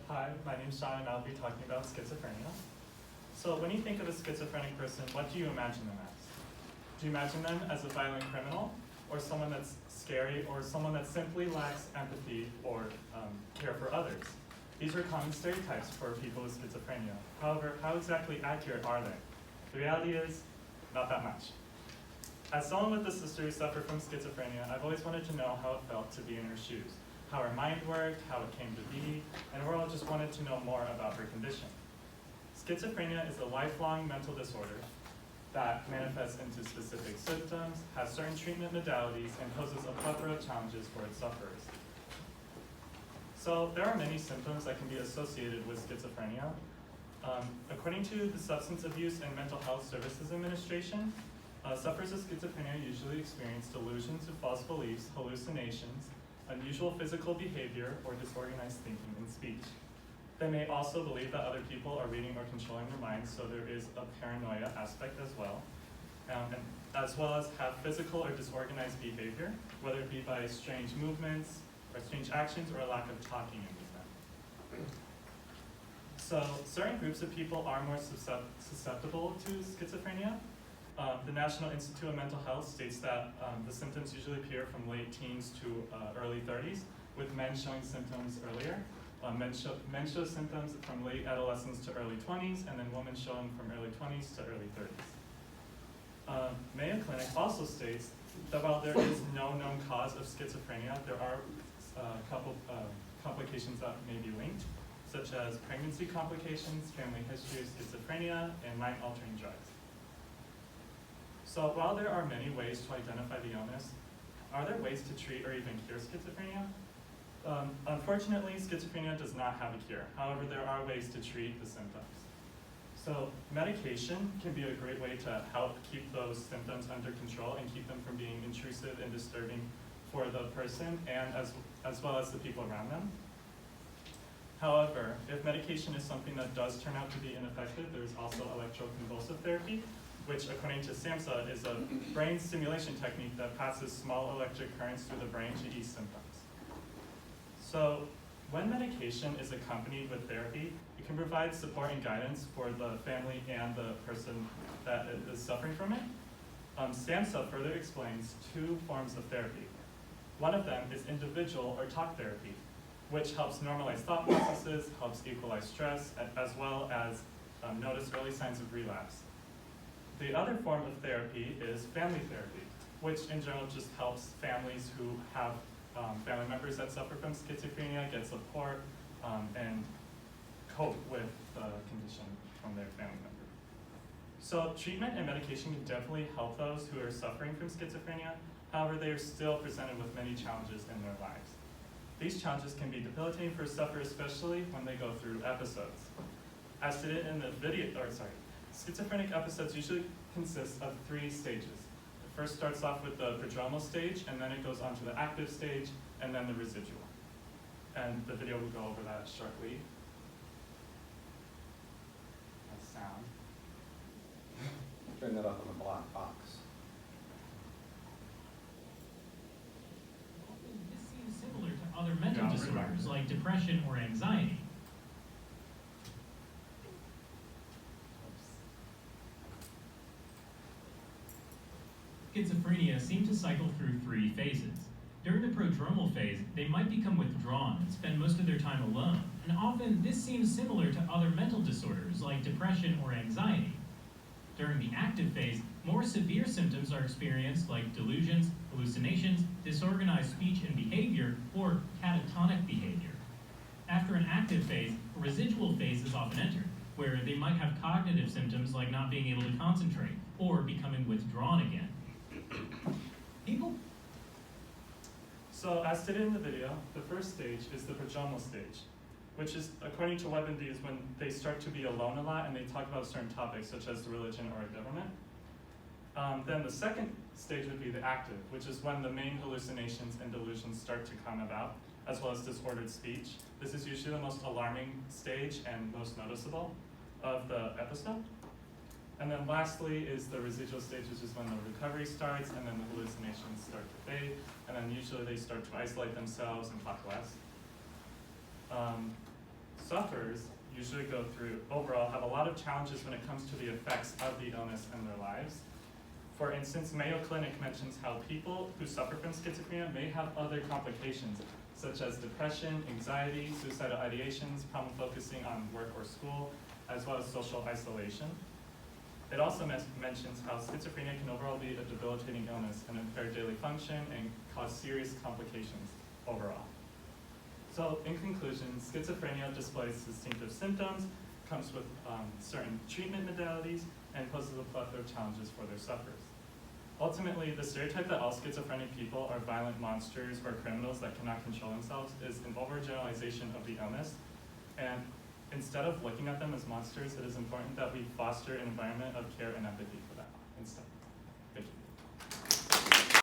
Hi, my name's Sean, and I'll be talking about schizophrenia. So when you think of a schizophrenic person, what do you imagine them as? Do you imagine them as a violent criminal, or someone that's scary, or someone that simply lacks empathy or care for others? These are common stereotypes for people with schizophrenia. However, how exactly accurate are they? The reality is, not that much. As someone with a sister who suffered from schizophrenia, I've always wanted to know how it felt to be in her shoes, how her mind worked, how it came to be, and overall just wanted to know more about her condition. Schizophrenia is a lifelong mental disorder that manifests into specific symptoms, has certain treatment modalities, and poses a plethora of challenges for its sufferers. So there are many symptoms that can be associated with schizophrenia. According to the Substance Abuse and Mental Health Services Administration, sufferers of schizophrenia usually experience delusions of false beliefs, hallucinations, unusual physical behavior, or disorganized thinking and speech. They may also believe that other people are reading or controlling their minds, so there is a paranoia aspect as well. And as well as have physical or disorganized behavior, whether it be by strange movements, or strange actions, or a lack of talking in them. So certain groups of people are more susceptible to schizophrenia. The National Institute of Mental Health states that the symptoms usually appear from late teens to early 30s, with men showing symptoms earlier. Men show symptoms from late adolescence to early 20s, and then women show them from early 20s to early 30s. Mayo Clinic also states that while there is no known cause of schizophrenia, there are a couple complications that may be linked, such as pregnancy complications, family history of schizophrenia, and mind-altering drugs. So while there are many ways to identify the illness, are there ways to treat or even cure schizophrenia? Unfortunately, schizophrenia does not have a cure. However, there are ways to treat the symptoms. So medication can be a great way to help keep those symptoms under control and keep them from being intrusive and disturbing for the person and as well as the people around them. However, if medication is something that does turn out to be ineffective, there's also electroconvulsive therapy, which according to SAMHSA is a brain stimulation technique that passes small electric currents through the brain to ease symptoms. So when medication is accompanied with therapy, it can provide support and guidance for the family and the person that is suffering from it. SAMHSA further explains two forms of therapy. One of them is individual or talk therapy, which helps normalize thought processes, helps equalize stress, as well as notice early signs of relapse. The other form of therapy is family therapy, which in general just helps families who have family members that suffer from schizophrenia get support and cope with the condition from their family member. So treatment and medication can definitely help those who are suffering from schizophrenia. However, they are still presented with many challenges in their lives. These challenges can be debilitating for sufferers, especially when they go through episodes. As stated in the video, schizophrenic episodes usually consist of 3 stages. The first starts off with the prodromal stage, and then it goes on to the active stage, and then the residual. And the video will go over that shortly. That's sound. Turn that off on the black box. This seems similar to other mental disorders like depression or anxiety. Schizophrenia seem to cycle through 3 phases. During the prodromal phase, they might become withdrawn and spend most of their time alone, and often this seems similar to other mental disorders like depression or anxiety. During the active phase, more severe symptoms are experienced like delusions, hallucinations, disorganized speech and behavior, or catatonic behavior. After an active phase, a residual phase is often entered, where they might have cognitive symptoms like not being able to concentrate or becoming withdrawn again. So as stated in the video, the first stage is the prodromal stage, which is, according to WebMD, is when they start to be alone a lot and they talk about certain topics such as the religion or a government. Then the second stage would be the active, which is when the main hallucinations and delusions start to come about, as well as disordered speech. This is usually the most alarming stage and most noticeable of the episode. And then lastly is the residual stage, which is when the recovery starts, and then the hallucinations start to fade, and then usually they start to isolate themselves and talk less. sufferers usually go through, overall, have a lot of challenges when it comes to the effects of the illness in their lives. For instance, Mayo Clinic mentions how people who suffer from schizophrenia may have other complications, such as depression, anxiety, suicidal ideations, problem focusing on work or school, as well as social isolation. It also mentions how schizophrenia can overall be a debilitating illness and impair daily function and cause serious complications overall. So in conclusion, schizophrenia displays distinctive symptoms, comes with certain treatment modalities, and poses a plethora of challenges for their sufferers. Ultimately, the stereotype that all schizophrenic people are violent monsters or criminals that cannot control themselves is an overgeneralization of the illness. And instead of looking at them as monsters, it is important that we foster an environment of care and empathy for them instead.